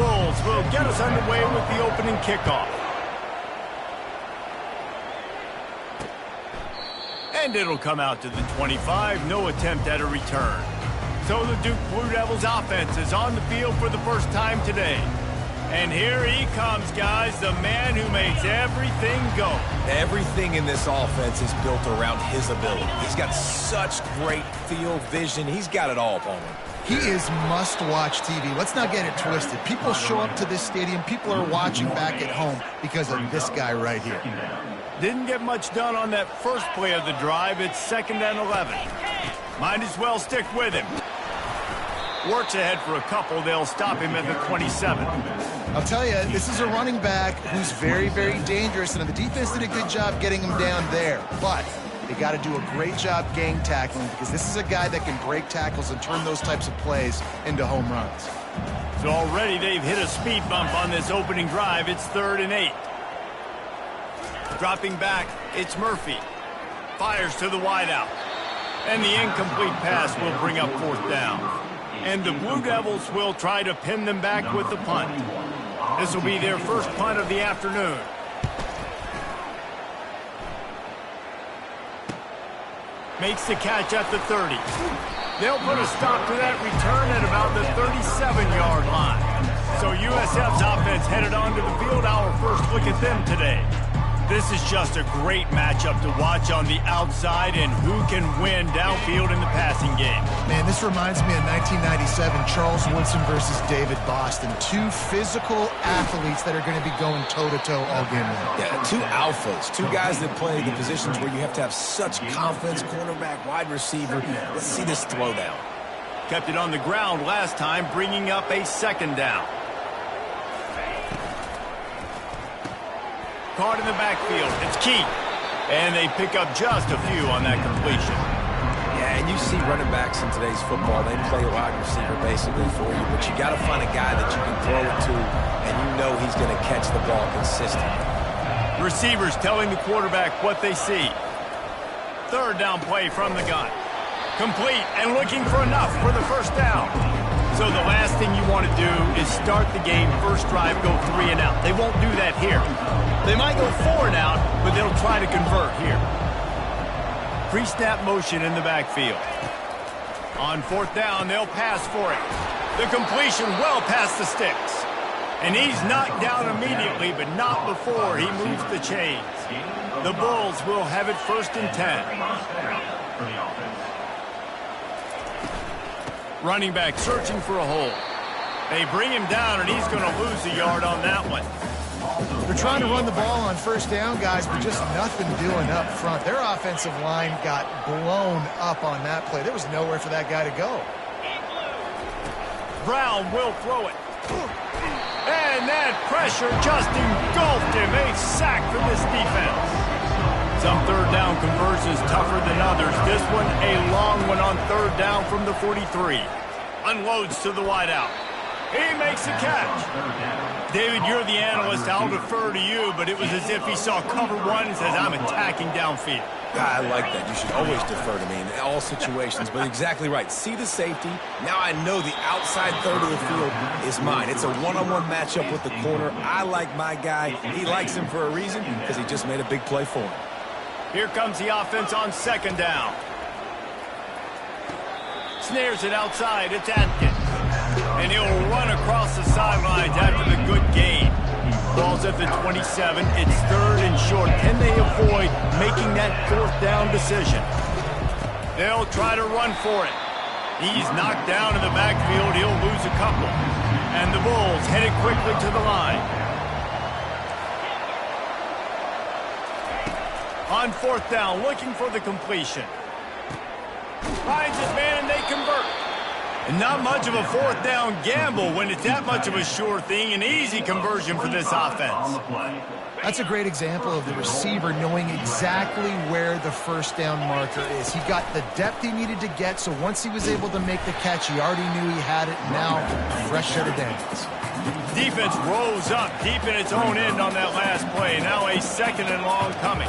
Bulls will get us underway with the opening kickoff. And it'll come out to the 25, no attempt at a return. So the Duke Blue Devils offense is on the field for the first time today. And here he comes, guys, the man who makes everything go. Everything in this offense is built around his ability. He's got such great field vision. He's got it all, Palmer. He is must-watch TV. Let's not get it twisted. People show up to this stadium. People are watching back at home because of this guy right here. Didn't get much done on that first play of the drive. It's 2nd and 11. Might as well stick with him. Works ahead for a couple. They'll stop him at the 27. I'll tell you, this is a running back who's very, very dangerous, and the defense did a good job getting him down there. But they got to do a great job gang tackling because this is a guy that can break tackles and turn those types of plays into home runs. So already they've hit a speed bump on this opening drive. It's 3rd and 8. Dropping back, it's Murphy. Fires to the wideout. And the incomplete pass will bring up 4th down. And the Blue Devils will try to pin them back with the punt. This will be their first punt of the afternoon. Makes the catch at the 30. They'll put a stop to that return at about the 37-yard line. So USF's offense headed onto the field. Our first look at them today. This is just a great matchup to watch on the outside and who can win downfield in the passing game. Man, this reminds me of 1997, Charles Woodson versus David Boston. Two physical athletes that are going to be going toe-to-toe all game long. Yeah, two alphas, two guys that play the positions where you have to have such confidence, cornerback, wide receiver. Let's see this throwdown. Kept it on the ground last time, bringing up a 2nd down. Caught in the backfield. It's Key. And they pick up just a few on that completion. Yeah, and you see running backs in today's football, they play wide receiver basically for you, but you got to find a guy that you can throw it to, and you know he's going to catch the ball consistently. Receivers telling the quarterback what they see. 3rd down play from the gun. Complete and looking for enough for the 1st down. So the last thing you want to do is start the game, first drive, go 3 and out. They won't do that here. They might go 4 and out, but they'll try to convert here. Pre-snap motion in the backfield. On 4th down, they'll pass for it. The completion well past the sticks. And he's knocked down immediately, but not before he moves the chains. The Bulls will have it 1st and 10. Running back searching for a hole. They bring him down, and he's going to lose a yard on that one. They're trying to run the ball on 1st down, guys, but just nothing doing up front. Their offensive line got blown up on that play. There was nowhere for that guy to go. Brown will throw it. And that pressure just engulfed him. A sack for this defense. Some 3rd down conversions tougher than others. This one a long one on 3rd down from the 43. Unloads to the wideout. He makes the catch. David, you're the analyst. I'll defer to you, but it was as if he saw cover 1 and says, I'm attacking downfield. I like that. You should always defer to me in all situations, but exactly right. See the safety. Now I know the outside 3rd of the field is mine. It's a one-on-one matchup with the corner. I like my guy. He likes him for a reason because he just made a big play for him. Here comes the offense on 2nd down. Snares it outside. It's Atkins. And he'll run across the sidelines after the good gain. Ball's at the 27. It's 3rd and short. Can they avoid making that 4th down decision? They'll try to run for it. He's knocked down in the backfield. He'll lose a couple. And the Bulls headed quickly to the line. On 4th down, looking for the completion. Finds his man, and they convert. And not much of a 4th down gamble when it's that much of a sure thing. An easy conversion for this offense. That's a great example of the receiver knowing exactly where the 1st down marker is. He got the depth he needed to get, so once he was able to make the catch, he already knew he had it. Now, fresh set of downs. Defense rose up deep in its own end on that last play. Now a 2nd and long coming.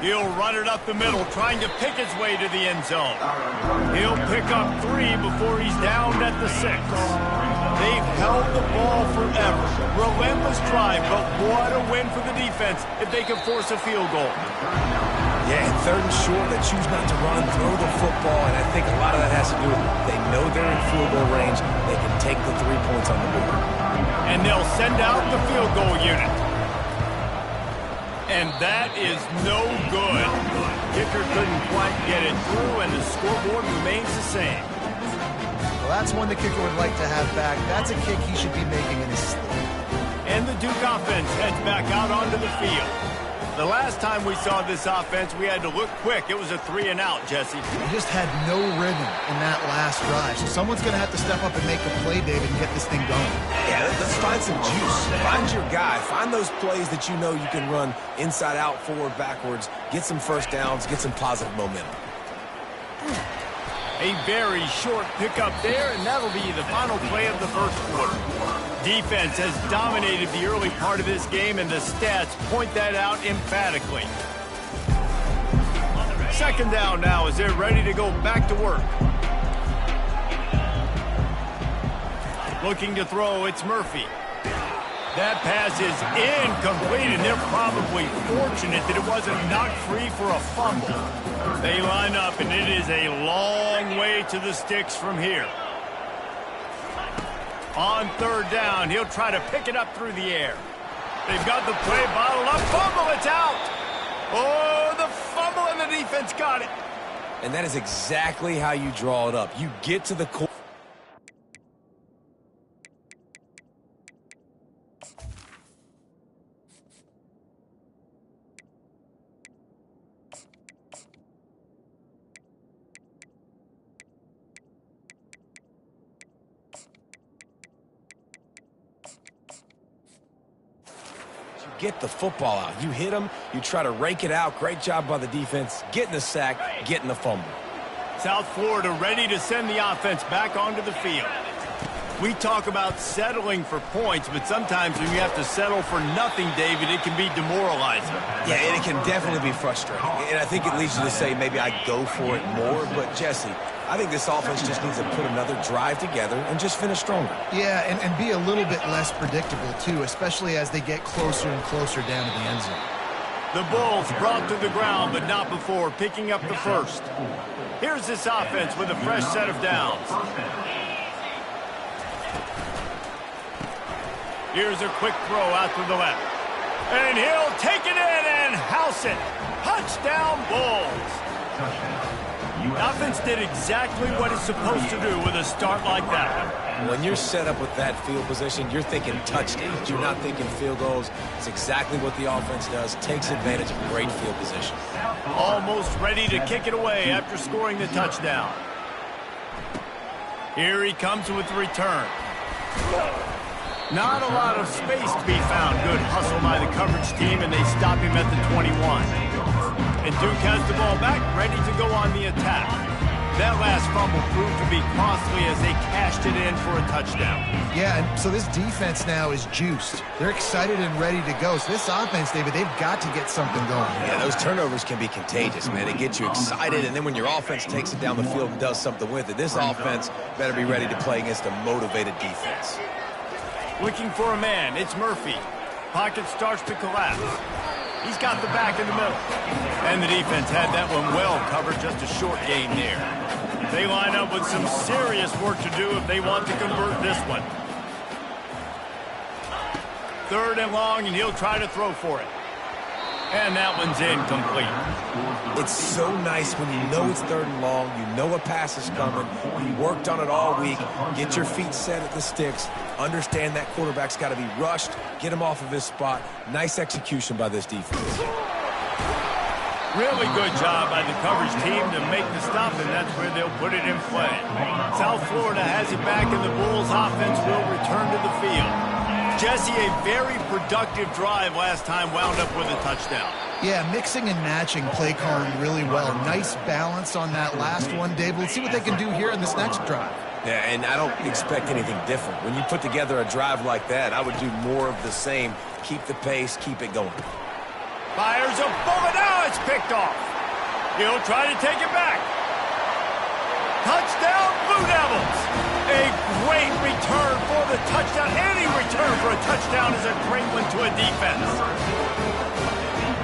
He'll run it up the middle, trying to pick his way to the end zone. He'll pick up 3 before he's down at the 6. They've held the ball forever. Relentless drive, but what a win for the defense if they can force a field goal. Yeah, and 3rd and short, they choose not to run, throw the football, and I think a lot of that has to do with they know they're in field goal range. They can take the 3 points on the board. And they'll send out the field goal unit. And that is no good. Kicker couldn't quite get it through, and the scoreboard remains the same. Well, that's one the kicker would like to have back. That's a kick he should be making in his sleep. And the Duke offense heads back out onto the field. The last time we saw this offense, we had to look quick. It was a 3-and-out, Jesse. He just had no rhythm in that last drive. So someone's going to have to step up and make a play, David, and get this thing going. Yeah, let's find some juice. Find your guy. Find those plays that you know you can run inside out, forward, backwards. Get some first downs. Get some positive momentum. A very short pickup there, and that'll be the final play of the first quarter. Defense has dominated the early part of this game, and the stats point that out emphatically. 2nd down now as they're ready to go back to work. Looking to throw, it's Murphy. That pass is incomplete, and they're probably fortunate that it wasn't knocked free for a fumble. They line up, and it is a long way to the sticks from here. On 3rd down, he'll try to pick it up through the air. They've got the play bottled up. Fumble, it's out. Oh, the fumble, and the defense got it. And that is exactly how you draw it up. You get to the core. Get the football out. You hit them, you try to rake it out. Great job by the defense. Getting the sack, getting the fumble. South Florida ready to send the offense back onto the field. We talk about settling for points, but sometimes when you have to settle for nothing, David, it can be demoralizing. Yeah, and it can definitely be frustrating. And I think it leads you to say maybe I go for it more. But, Jesse, I think this offense just needs to put another drive together and just finish stronger. Yeah, and be a little bit less predictable, too, especially as they get closer and closer down to the end zone. The Bulls brought to the ground, but not before picking up the first. Here's this offense with a fresh set of downs. Here's a quick throw out to the left. And he'll take it in and house it. Touchdown, Bulls. The offense did exactly what it's supposed to do with a start like that. When you're set up with that field position, you're thinking touchdowns. You're not thinking field goals. It's exactly what the offense does. Takes advantage of great field position. Almost ready to kick it away after scoring the touchdown. Here he comes with the return. Not a lot of space to be found. Good hustle by the coverage team, and they stop him at the 21. And Duke has the ball back, ready to go on the attack. That last fumble proved to be costly as they cashed it in for a touchdown. Yeah, and so this defense now is juiced. They're excited and ready to go. So this offense, David, they've got to get something going. Yeah, those turnovers can be contagious, man. They get you excited, and then when your offense takes it down the field and does something with it, this offense better be ready to play against a motivated defense. Looking for a man, it's Murphy. Pocket starts to collapse. He's got the back in the middle. And the defense had that one well covered, just a short gain there. They line up with some serious work to do if they want to convert this one. 3rd and long, and he'll try to throw for it. And that one's incomplete. It's so nice when you know it's 3rd and long, you know a pass is coming, you worked on it all week, get your feet set at the sticks, understand that quarterback's got to be rushed, get him off of his spot. Nice execution by this defense. Really good job by the coverage team to make the stop, and that's where they'll put it in play. South Florida has it back, and the Bulls offense will return to the field. Jesse, a very productive drive last time wound up with a touchdown. Yeah, mixing and matching play calling really well. Nice balance on that last one, Dave. Let's see what they can do here in this next drive. Yeah, and I don't expect anything different. When you put together a drive like that, I would do more of the same. Keep the pace, keep it going. Fires a bullet out. it's picked off. He'll try to take it back. Touchdown, Blue Devils. A great return for the touchdown. Any return for a touchdown is a great one to a defense.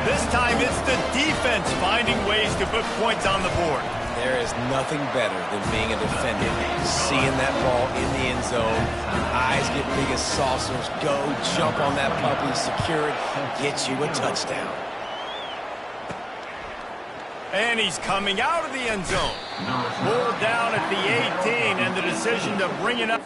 This time it's the defense finding ways to put points on the board. There is nothing better than being a defender. Seeing that ball in the end zone, eyes get big as saucers, go, jump on that puppy, secure it, get you a touchdown. And he's coming out of the end zone. Pulled down at the 18, and the decision to bring it up.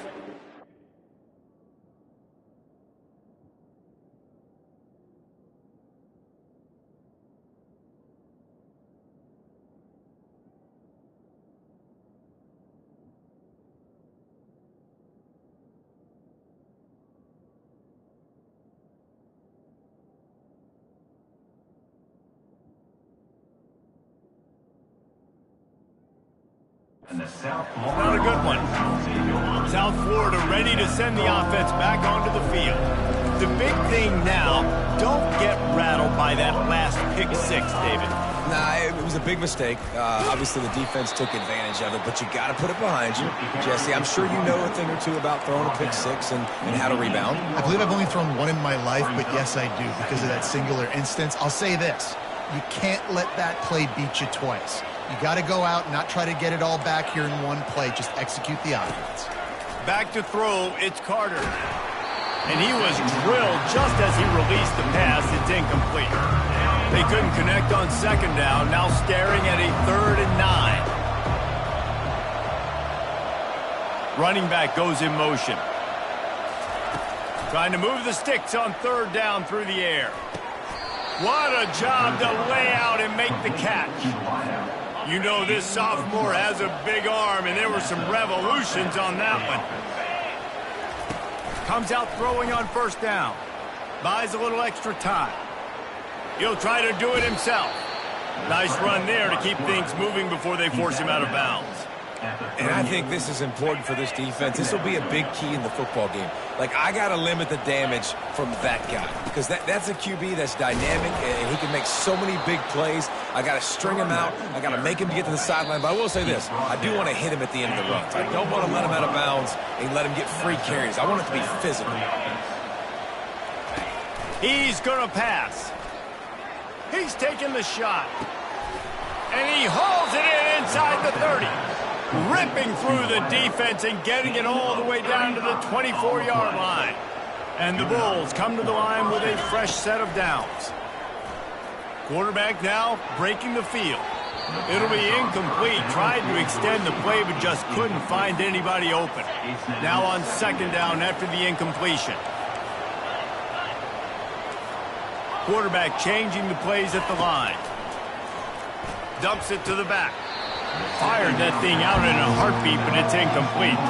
Not a good one. South Florida ready to send the offense back onto the field. The big thing now, don't get rattled by that last pick six, David. Nah, it was a big mistake. Obviously, the defense took advantage of it, but you got to put it behind you. Jesse, I'm sure you know a thing or two about throwing a pick six and how to rebound. I believe I've only thrown one in my life, but yes, I do because of that singular instance. I'll say this. You can't let that play beat you twice. You got to go out and not try to get it all back here in one play. Just execute the offense. Back to throw, it's Carter. And he was drilled just as he released the pass. It's incomplete. They couldn't connect on second down. Now staring at a 3rd and 9. Running back goes in motion. Trying to move the sticks on 3rd down through the air. What a job to lay out and make the catch. You know this sophomore has a big arm, and there were some revolutions on that one. Comes out throwing on 1st down. Buys a little extra time. He'll try to do it himself. Nice run there to keep things moving before they force him out of bounds. And I think this is important for this defense. This will be a big key in the football game. Like, I got to limit the damage from that guy because that's a QB that's dynamic, and he can make so many big plays. I got to string him out. I got to make him get to the sideline. But I will say this. I do want to hit him at the end of the runs. I don't want to let him out of bounds and let him get free carries. I want it to be physical. He's going to pass. He's taking the shot. And he hauls it in inside the 30. Ripping through the defense and getting it all the way down to the 24-yard line. And the Bulls come to the line with a fresh set of downs. Quarterback now breaking the field. It'll be incomplete. Tried to extend the play but just couldn't find anybody open. Now on 2nd down after the incompletion. Quarterback changing the plays at the line. Dumps it to the back. Fired that thing out in a heartbeat, but it's incomplete.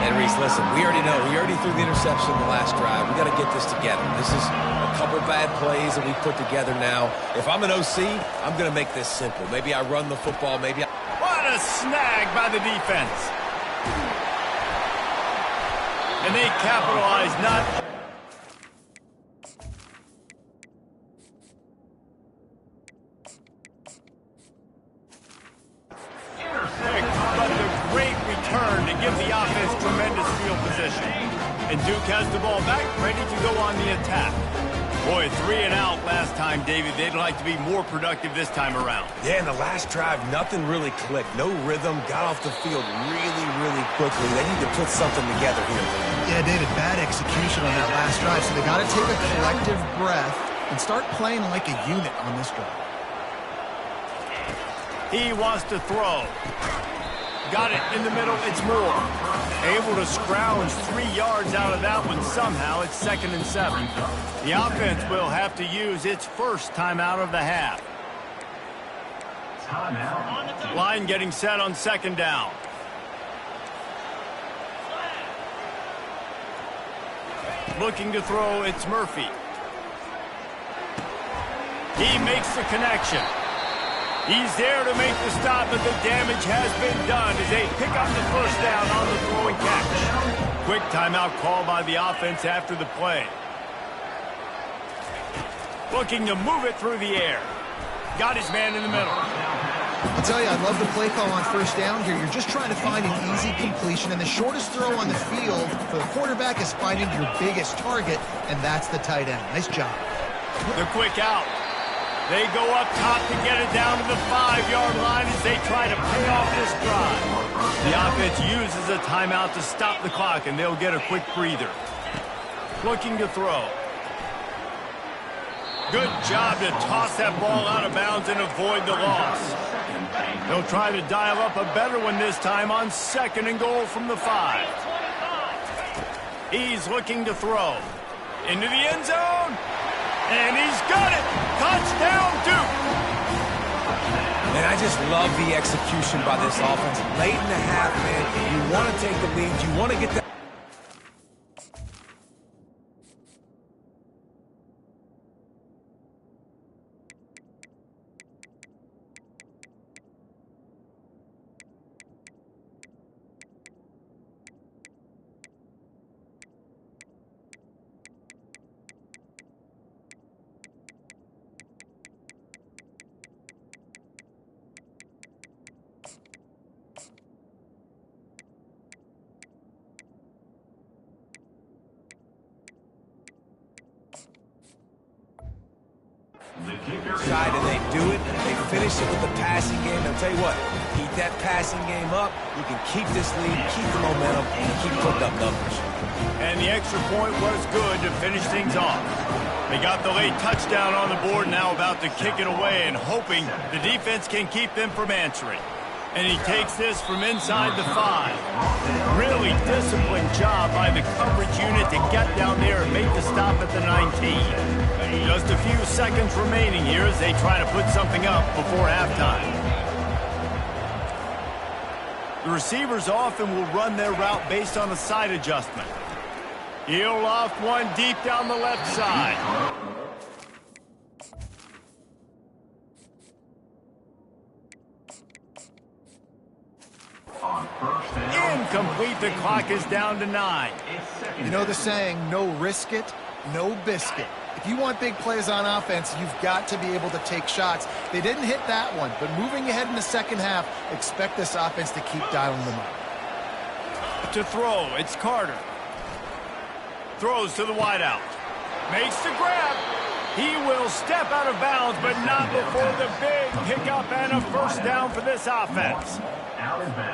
And Reese, listen, we already know. We already threw the interception the last drive. We got to get this together. This is a couple bad plays that we put together now. If I'm an OC, I'm going to make this simple. Maybe I run the football. Maybe I... What a snag by the defense. And they capitalize not... But the great return to give the offense tremendous field position. And Duke has the ball back, ready to go on the attack. Boy, 3 and out last time, David. They'd like to be more productive this time around. Yeah, in the last drive, nothing really clicked. No rhythm, got off the field really, really quickly. They need to put something together here. Yeah, David, bad execution on that last drive, so they got to take a collective breath and start playing like a unit on this drive. He wants to throw. Got it in the middle. It's Moore. Able to scrounge 3 yards out of that one somehow. It's 2nd and 7. The offense will have to use its first timeout of the half. Line getting set on 2nd down. Looking to throw. It's Murphy. He makes the connection. He's there to make the stop, but the damage has been done as they pick up the 1st down on the throwing catch. Quick timeout call by the offense after the play. Looking to move it through the air. Got his man in the middle. I'll tell you, I love the play call on first down here. You're just trying to find an easy completion, and the shortest throw on the field for the quarterback is finding your biggest target, and that's the tight end. Nice job. The quick out. They go up top to get it down to the 5-yard line as they try to pay off this drive. The offense uses a timeout to stop the clock, and they'll get a quick breather. Looking to throw. Good job to toss that ball out of bounds and avoid the loss. They'll try to dial up a better one this time on 2nd and goal from the 5. He's looking to throw. Into the end zone. And he's got it. Touchdown, Duke. And I just love the execution by this offense. Late in the half, man, you want to take the lead. You want to get that. Side and they do it. They finish it with the passing game. I'll tell you what, keep that passing game up. You can keep this lead, keep the momentum, and keep putting up numbers. And the extra point was good to finish things off. They got the late touchdown on the board, now about to kick it away and hoping the defense can keep them from answering. And he takes this from inside the 5. Really disciplined job by the coverage unit to get down there and make the stop at the 19. Just a few seconds remaining here as they try to put something up before halftime. The receivers often will run their route based on a side adjustment. He'll loft one deep down the left side. Incomplete. The clock is down to 9. You know the saying, no risk it, no biscuit. If you want big plays on offense, you've got to be able to take shots. They didn't hit that one, but moving ahead in the second half, expect this offense to keep dialing them up. To throw, it's Carter. Throws to the wideout. Makes the grab. He will step out of bounds, but not before the big pickup and a first down for this offense.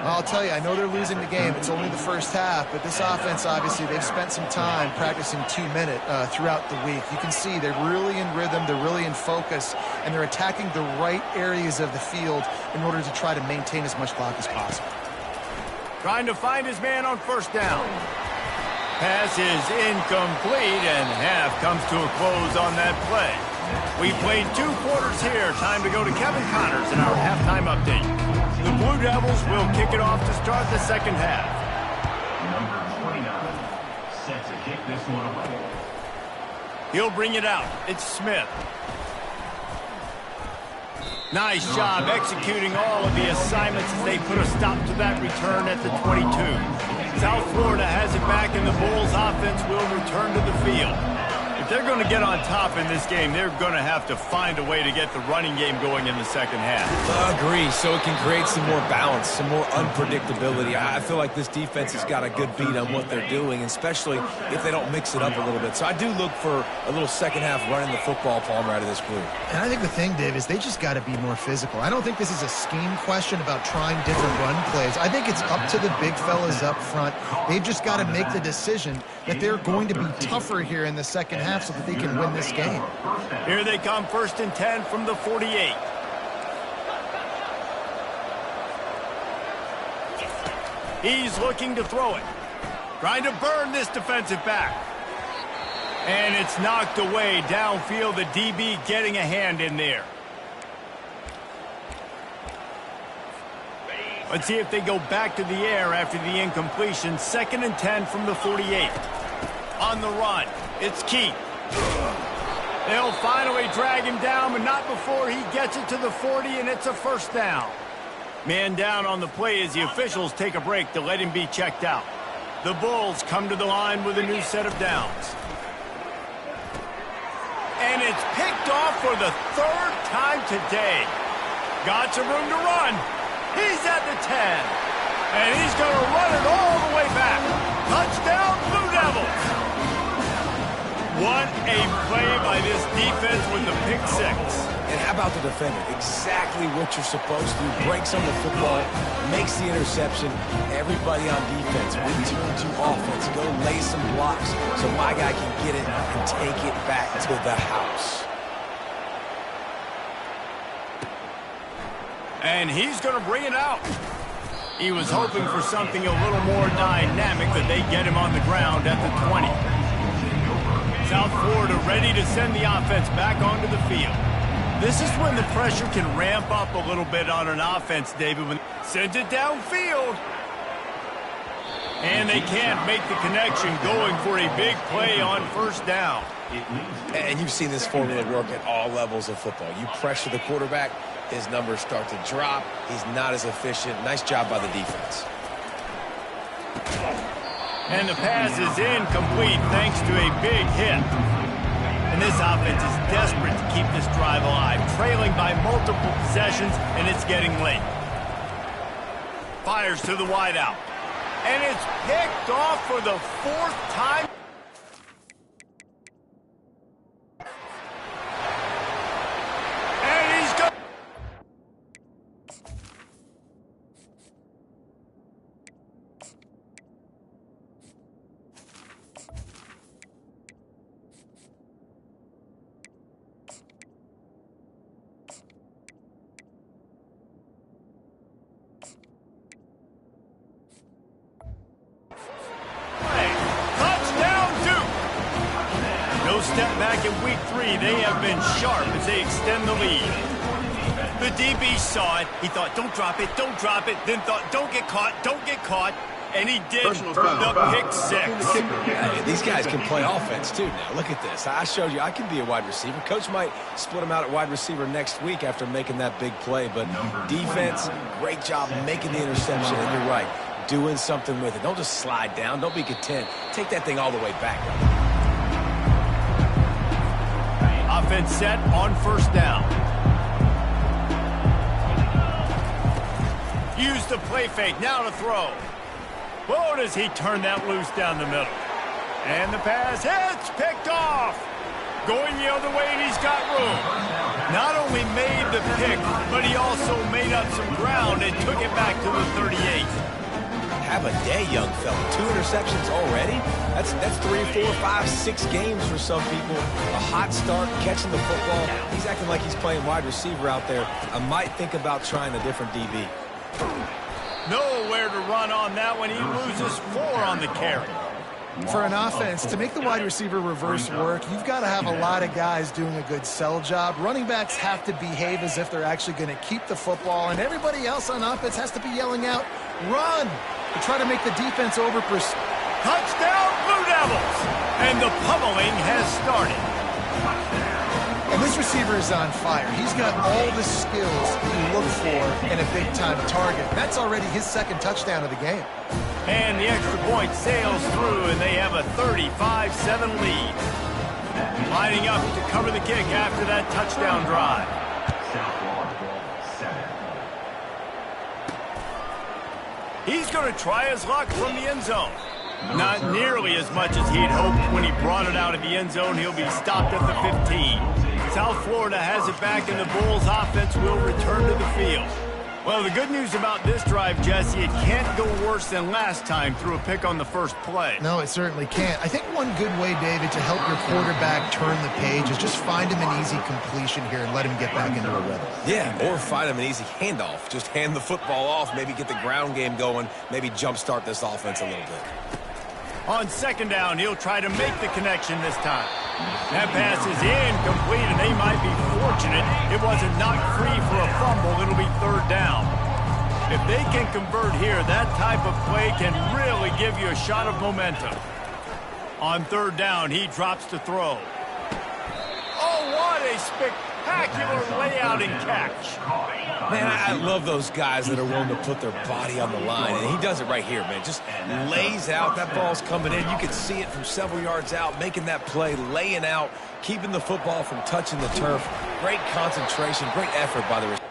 I'll tell you, I know they're losing the game. It's only the first half, but this offense, obviously, they've spent some time practicing 2-minute throughout the week. You can see they're really in rhythm, they're really in focus, and they're attacking the right areas of the field in order to try to maintain as much clock as possible. Trying to find his man on first down. Pass is incomplete, and half comes to a close on that play. We played 2 quarters here. Time to go to Kevin Connors in our halftime update. The Blue Devils will kick it off to start the second half. Number 29 set to kick this one away. He'll bring it out. It's Smith. Nice job executing all of the assignments as they put a stop to that return at the 22. South Florida has it back, and the Bulls offense will return to the field. If they're going to get on top in this game, they're going to have to find a way to get the running game going in the second half. Agree, so it can create some more balance, some more unpredictability. I feel like this defense has got a good beat on what they're doing, especially if they don't mix it up a little bit. So I do look for a little second half running the football Palmer out of this group. And I think the thing, Dave, is they just got to be more physical. I don't think this is a scheme question about trying different run plays. I think it's up to the big fellas up front. They've just got to make the decision that they're going to be tougher here in the second half so that they can win this game. Here they come, 1st and 10 from the 48. He's looking to throw it. Trying to burn this defensive back. And it's knocked away downfield. The DB getting a hand in there. Let's see if they go back to the air after the incompletion. 2nd and 10 from the 48. On the run, it's Keith. They'll finally drag him down, but not before he gets it to the 40, and it's a first down. Man down on the play as the officials take a break to let him be checked out. The Bulls come to the line with a new set of downs. And it's picked off for the third time today. Got some room to run. He's at the 10. And he's going to run it all the way back. Touchdown, Blue Devils. What a play by this defense with the pick six. And how about the defender? Exactly what you're supposed to do. Breaks on the football, makes the interception. Everybody on defense, we turn to offense. Go lay some blocks so my guy can get it and take it back to the house. And he's going to bring it out. He was hoping for something a little more dynamic, that they get him on the ground at the 20. South Florida ready to send the offense back onto the field. This is when the pressure can ramp up a little bit on an offense, David, when sends it downfield. And they can't make the connection, going for a big play on first down. And you've seen this formula work at all levels of football. You pressure the quarterback, his numbers start to drop. He's not as efficient. Nice job by the defense. And the pass is incomplete thanks to a big hit. And this offense is desperate to keep this drive alive, trailing by multiple possessions, and it's getting late. Fires to the wideout. And it's picked off for the fourth time. And he's got... Step back in week 3. They have been sharp as they extend the lead. The DB saw it. He thought, don't drop it, don't drop it. Then thought, don't get caught, don't get caught. And he did. The pick six. These guys can play offense, too, now. Look at this. I showed you I can be a wide receiver. Coach might split him out at wide receiver next week after making that big play. But defense, great job making the interception. And you're right, doing something with it. Don't just slide down. Don't be content. Take that thing all the way back. Offense set on first down. Use the play fake, now to throw. Whoa, does he turn that loose down the middle. And the pass hits, picked off. Going the other way, and he's got room. Not only made the pick, but he also made up some ground and took it back to the 38. Have a day, young fella. 2 interceptions already? That's 3, 4, 5, 6 games for some people. A hot start, catching the football. He's acting like he's playing wide receiver out there. I might think about trying a different DB. Nowhere to run on that one. He loses 4 on the carry. For an offense, to make the wide receiver reverse work, you've got to have a lot of guys doing a good sell job. Running backs have to behave as if they're actually going to keep the football, and everybody else on offense has to be yelling out, run, to try to make the defense over. Touchdown, Blue Devils! And the pummeling has started. And this receiver is on fire. He's got all the skills you look for in a big-time target. That's already his 2nd touchdown of the game. And the extra point sails through, and they have a 35-7 lead. Lining up to cover the kick after that touchdown drive. He's going to try his luck from the end zone. Not nearly as much as he'd hoped when he brought it out of the end zone. He'll be stopped at the 15. South Florida has it back, and the Bulls offense will return to the field. Well, the good news about this drive, Jesse, it can't go worse than last time through a pick on the first play. No, it certainly can't. I think one good way, David, to help your quarterback turn the page is just find him an easy completion here and let him get back into a rhythm. Yeah, or find him an easy handoff. Just hand the football off, maybe get the ground game going, maybe jumpstart this offense a little bit. On 2nd down, he'll try to make the connection this time. That pass is incomplete, and they might be fortunate it wasn't knocked free for a fumble. It'll be 3rd down. If they can convert here, that type of play can really give you a shot of momentum. On 3rd down, he drops to throw. Oh, what a spectacular spectacular layout and catch. Man, I love those guys that are willing to put their body on the line, and he does it right here, man. Just lays out. That ball's coming in. You can see it from several yards out, making that play, laying out, keeping the football from touching the turf. Great concentration, great effort by the receiver.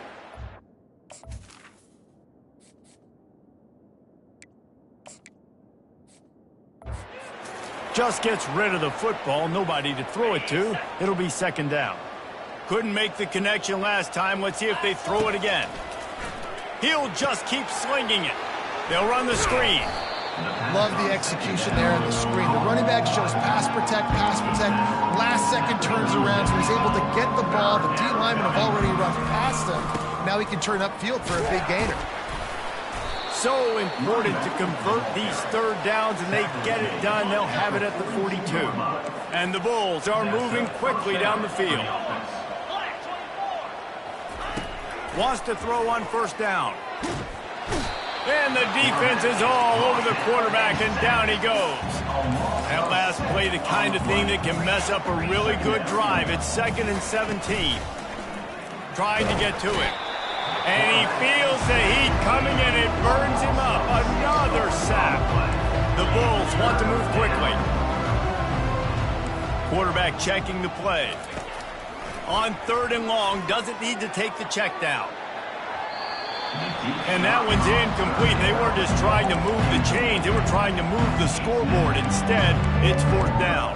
Just gets rid of the football, nobody to throw it to. It'll be second down. Couldn't make the connection last time. Let's see if they throw it again. He'll just keep slinging it. They'll run the screen. Love the execution there on the screen. The running back shows pass protect, last second turns around, so he's able to get the ball. The D linemen have already run past him. Now he can turn upfield for a big gainer. So important to convert these third downs, and they get it done. They'll have it at the 42. And the Bulls are moving quickly down the field. Wants to throw on first down. And the defense is all over the quarterback, and down he goes. That last play, the kind of thing that can mess up a really good drive. It's 2nd and 17. Trying to get to it. And he feels the heat coming, and it burns him up. Another sack. The Bulls want to move quickly. Quarterback checking the play. On 3rd and long, doesn't need to take the check down. And that one's incomplete. They weren't just trying to move the chains. They were trying to move the scoreboard. Instead, it's 4th down.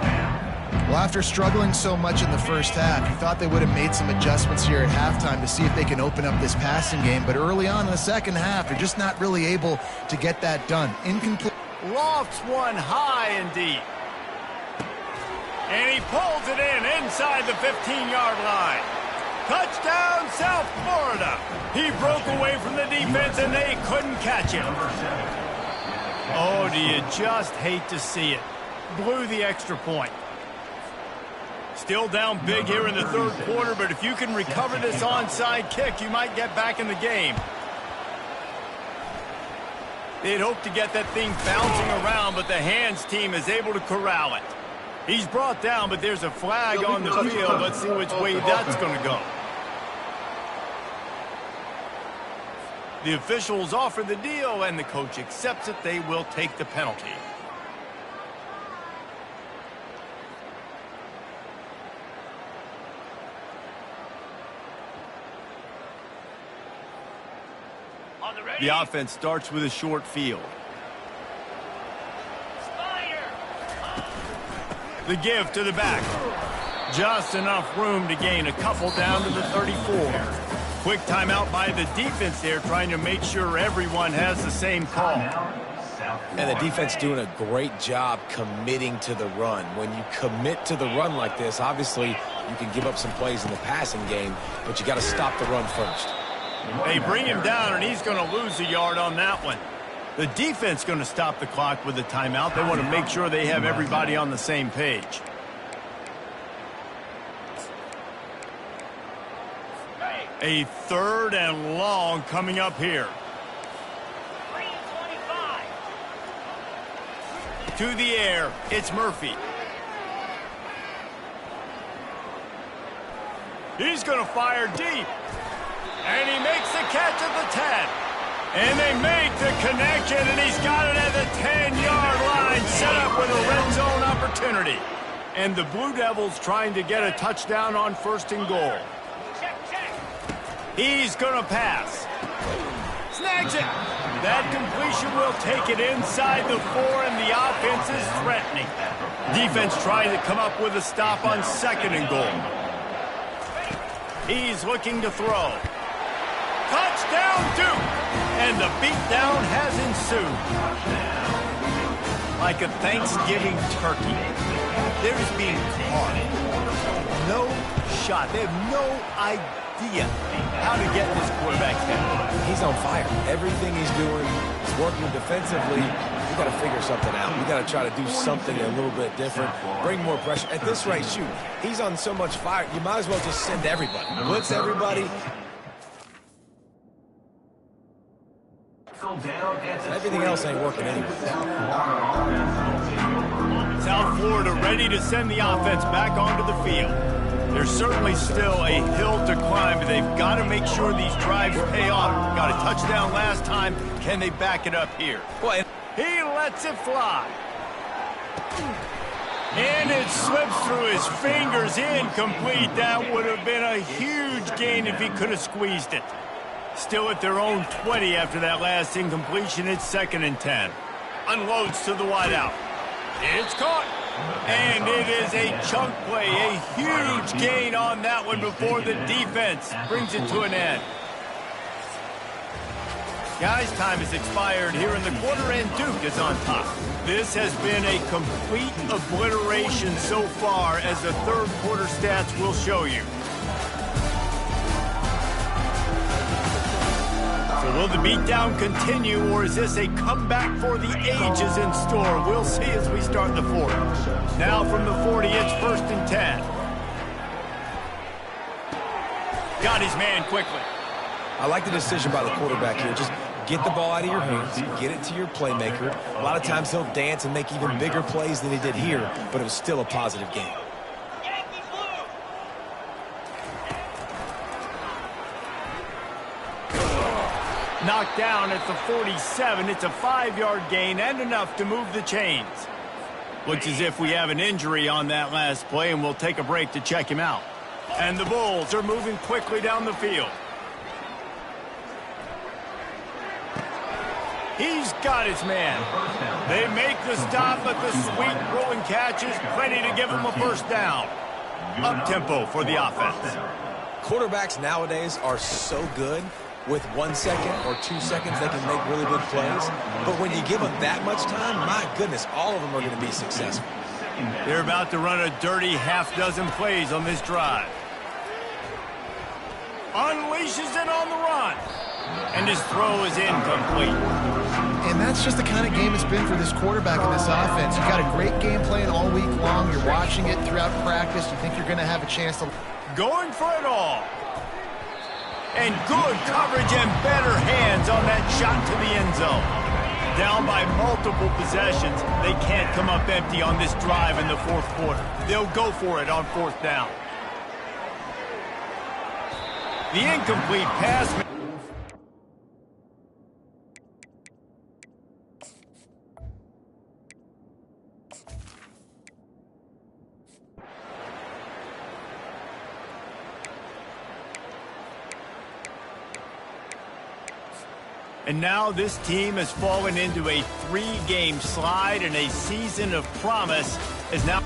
Well, after struggling so much in the first half, you thought they would have made some adjustments here at halftime to see if they can open up this passing game. But early on in the second half, they're just not really able to get that done. Incomplete. Lofts one high and deep. And he pulls it in inside the 15-yard line. Touchdown, South Florida. He broke away from the defense, and they couldn't catch him. Oh, do you just hate to see it. Blew the extra point. Still down big here in the 3rd quarter, but if you can recover this onside kick, you might get back in the game. They'd hoped to get that thing bouncing around, but the hands team is able to corral it. He's brought down, but there's a flag on the field. Let's see which way that's going to go. The officials offer the deal, and the coach accepts it. They will take the penalty. The offense starts with a short field. The give to the back. Just enough room to gain a couple down to the 34. Quick timeout by the defense there, trying to make sure everyone has the same call. And the defense doing a great job committing to the run. When you commit to the run like this, obviously you can give up some plays in the passing game, but you got to stop the run first. They bring him down, and he's going to lose a yard on that one. The defense going to stop the clock with a timeout. They want to make sure they have everybody on the same page. A 3rd and long coming up here. To the air, it's Murphy. He's going to fire deep. And he makes the catch at the 10. And they make the connection, and he's got it at the 10-yard line, set up with a red zone opportunity. And the Blue Devils trying to get a touchdown on 1st and goal. He's going to pass. Snags it. That completion will take it inside the 4, and the offense is threatening. Defense trying to come up with a stop on 2nd and goal. He's looking to throw. Touchdown, Duke! And the beatdown has ensued. Like a Thanksgiving turkey. They're just being caught. No shot. They have no idea how to get this quarterback's head. He's on fire. Everything he's doing is working defensively. We got to figure something out. We got to try to do something a little bit different. Bring more pressure. At this rate, shoot, he's on so much fire, you might as well just send everybody. Blitz everybody. Everything else ain't working anyway. South Florida ready to send the offense back onto the field. There's certainly still a hill to climb, but they've got to make sure these drives pay off. Got a touchdown last time. Can they back it up here? Well, He lets it fly. And it slips through his fingers, incomplete. That would have been a huge gain if he could have squeezed it. Still at their own 20 after that last incompletion. It's 2nd and 10. Unloads to the wideout. It's caught. And it is a chunk play, a huge gain on that one before the defense brings it to an end. Guys, time has expired here in the quarter, and Duke is on top. This has been a complete obliteration so far, as the third quarter stats will show you. So will the beatdown continue, or is this a comeback for the ages in store? We'll see as we start the fourth. Now from the 40, it's 1st and 10. Got his man quickly. I like the decision by the quarterback here. Just get the ball out of your hands, get it to your playmaker. A lot of times he'll dance and make even bigger plays than he did here, but it was still a positive game. Knocked down at the 47. It's a 5-yard gain and enough to move the chains. Looks as if we have an injury on that last play, and we'll take a break to check him out. And the Bulls are moving quickly down the field. He's got his man. They make the stop, but the sweet rolling catch is plenty to give him a first down. Up-tempo for the offense. Quarterbacks nowadays are so good. With 1 second or 2 seconds, they can make really big plays. But when you give them that much time, my goodness, all of them are going to be successful. They're about to run a dirty half-dozen plays on this drive. Unleashes it on the run. And his throw is incomplete. And that's just the kind of game it's been for this quarterback in this offense. You've got a great game plan all week long. You're watching it throughout practice. You think you're going to have a chance to... Going for it all. And good coverage and better hands on that shot to the end zone. Down by multiple possessions. They can't come up empty on this drive in the fourth quarter. They'll go for it on 4th down. The incomplete pass. And now this team has fallen into a 3-game slide, and a season of promise is now...